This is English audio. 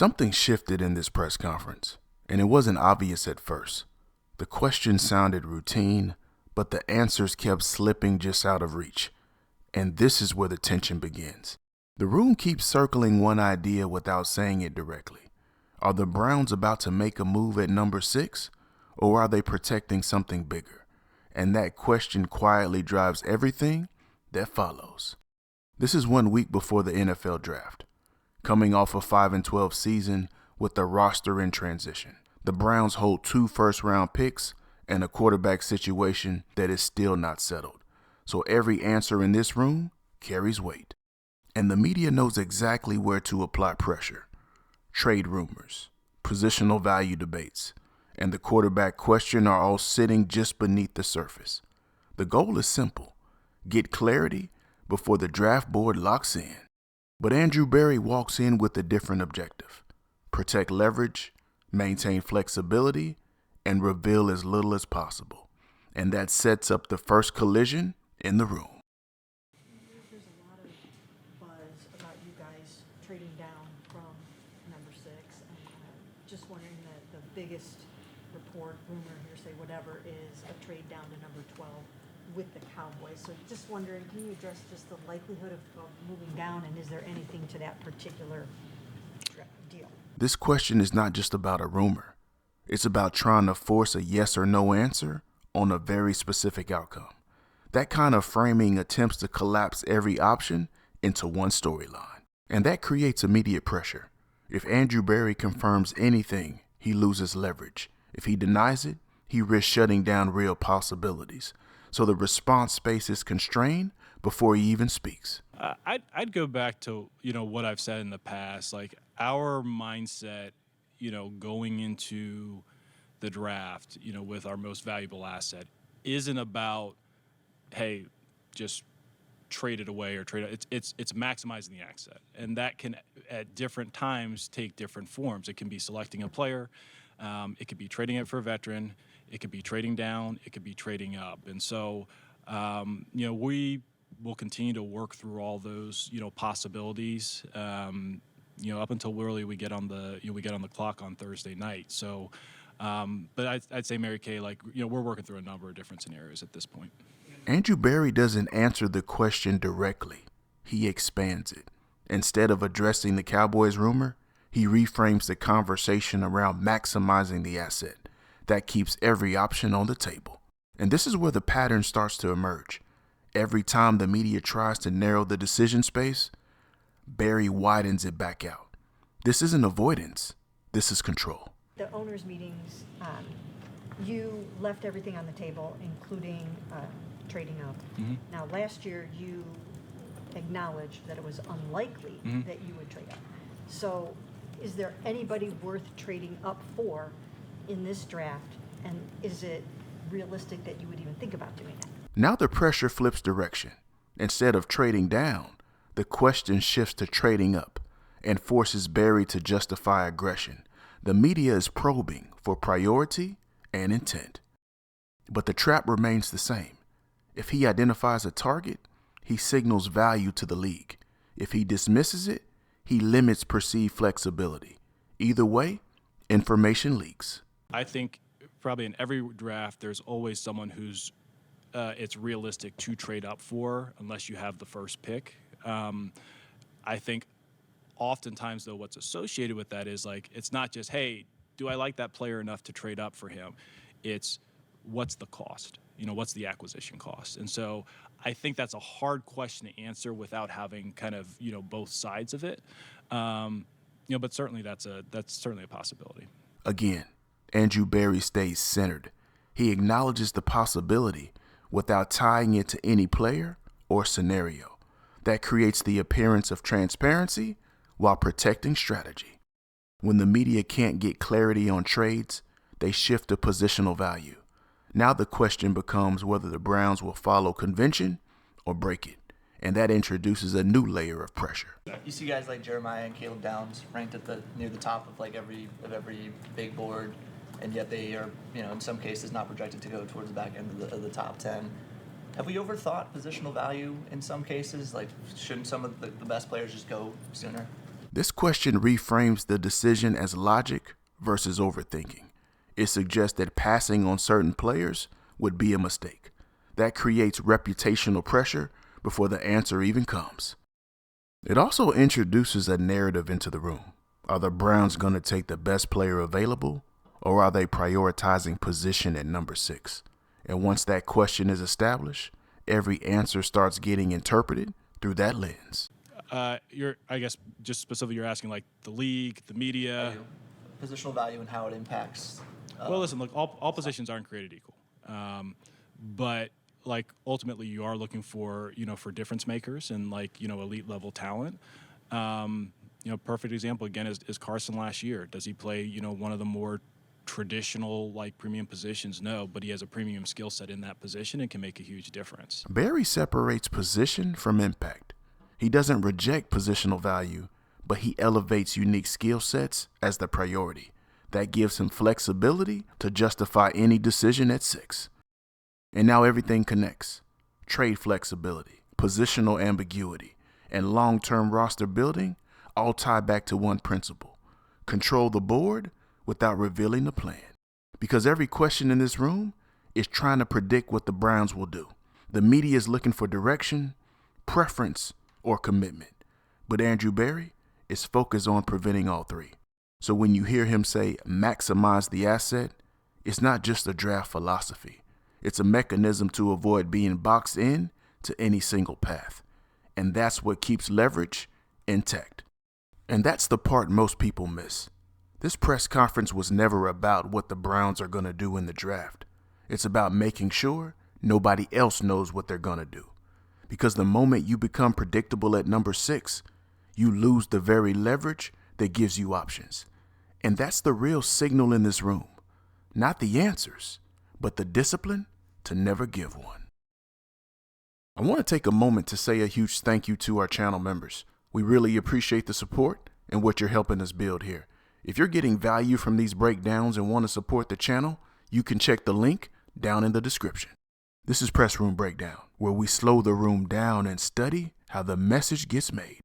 Something shifted in this press conference, and it wasn't obvious at first. The questions sounded routine, but the answers kept slipping just out of reach. And this is where the tension begins. The room keeps circling one idea without saying it directly. Are the Browns about to make a move at number 6, or are they protecting something bigger? And that question quietly drives everything that follows. This is 1 week before the NFL draft. Coming off a 5-12 season with the roster in transition, the Browns hold 2 first-round picks and a quarterback situation that is still not settled. So every answer in this room carries weight. And the media knows exactly where to apply pressure. Trade rumors, positional value debates, and the quarterback question are all sitting just beneath the surface. The goal is simple: get clarity before the draft board locks in. But Andrew Berry walks in with a different objective: protect leverage, maintain flexibility, and reveal as little as possible. And that sets up the first collision in the room. There's a lot of buzz about you guys trading down from number 6. And just wondering that the biggest report, rumor, hearsay, whatever, is a trade down to number 12 with the Cowboys. So just wondering, can you address just the likelihood of moving down, and is there anything to that particular deal? This question is not just about a rumor. It's about trying to force a yes or no answer on a very specific outcome. That kind of framing attempts to collapse every option into one storyline. And that creates immediate pressure. If Andrew Berry confirms anything, he loses leverage. If he denies it, he risks shutting down real possibilities. So the response space is constrained before he even speaks. I'd go back to, what I've said in the past. Like, our mindset, going into the draft, with our most valuable asset isn't about, hey, just trade it away or trade it. It's maximizing the asset. And that can, at different times, take different forms. It can be selecting a player. It could be trading it for a veteran. It could be trading down. It could be trading up. And so, we will continue to work through all those, possibilities, up until really we get on the clock on Thursday night. So, but I'd say, Mary Kay, we're working through a number of different scenarios at this point. Andrew Berry doesn't answer the question directly. He expands it. Instead of addressing the Cowboys rumor, he reframes the conversation around maximizing the asset. That keeps every option on the table. And this is where the pattern starts to emerge. Every time the media tries to narrow the decision space, Berry widens it back out. This isn't avoidance. This is control. The owners' meetings, you left everything on the table, including trading up. Mm-hmm. Now, last year, you acknowledged that it was unlikely that you would trade up. So is there anybody worth trading up for in this draft, and is it realistic that you would even think about doing that? Now the pressure flips direction. Instead of trading down, the question shifts to trading up and forces Berry to justify aggression. The media is probing for priority and intent. But the trap remains the same. If he identifies a target, he signals value to the league. If he dismisses it, he limits perceived flexibility. Either way, information leaks. I think probably in every draft, there's always someone who's it's realistic to trade up for, unless you have the first pick. I think oftentimes, though, what's associated with that is it's not just, hey, do I like that player enough to trade up for him? It's what's the cost? What's the acquisition cost? And so I think that's a hard question to answer without having kind of, both sides of it. But certainly that's certainly a possibility. Again, Andrew Berry stays centered. He acknowledges the possibility without tying it to any player or scenario. That creates the appearance of transparency while protecting strategy. When the media can't get clarity on trades, they shift to positional value. Now the question becomes whether the Browns will follow convention or break it. And that introduces a new layer of pressure. You see guys like Jeremiah and Caleb Downs ranked at near the top of every big board, and yet they are, in some cases not projected to go towards the back end of the top 10. Have we overthought positional value in some cases? Shouldn't some of the best players just go sooner? This question reframes the decision as logic versus overthinking. It suggests that passing on certain players would be a mistake. That creates reputational pressure before the answer even comes. It also introduces a narrative into the room. Are the Browns going to take the best player available, or are they prioritizing position at number 6? And once that question is established, every answer starts getting interpreted through that lens. I guess just specifically you're asking like the league, the media. Positional value and how it impacts. Well, listen, look, all positions aren't created equal. But like ultimately you are looking for, for difference makers and like, elite level talent. Perfect example again is Carson last year. Does he play, one of the more traditional like premium positions? No, but he has a premium skill set in that position and can make a huge difference. Barry separates position from impact. He doesn't reject positional value, but he elevates unique skill sets as the priority. That gives him flexibility to justify any decision at 6. And now everything connects. Trade flexibility, positional ambiguity, and long-term roster building all tie back to one principle: control the board without revealing the plan. Because every question in this room is trying to predict what the Browns will do. The media is looking for direction, preference, or commitment. But Andrew Barry is focused on preventing all three. So when you hear him say maximize the asset, it's not just a draft philosophy. It's a mechanism to avoid being boxed in to any single path. And that's what keeps leverage intact. And that's the part most people miss. This press conference was never about what the Browns are going to do in the draft. It's about making sure nobody else knows what they're going to do. Because the moment you become predictable at number 6, you lose the very leverage that gives you options. And that's the real signal in this room. Not the answers, but the discipline to never give one. I want to take a moment to say a huge thank you to our channel members. We really appreciate the support and what you're helping us build here. If you're getting value from these breakdowns and want to support the channel, you can check the link down in the description. This is Press Room Breakdown, where we slow the room down and study how the message gets made.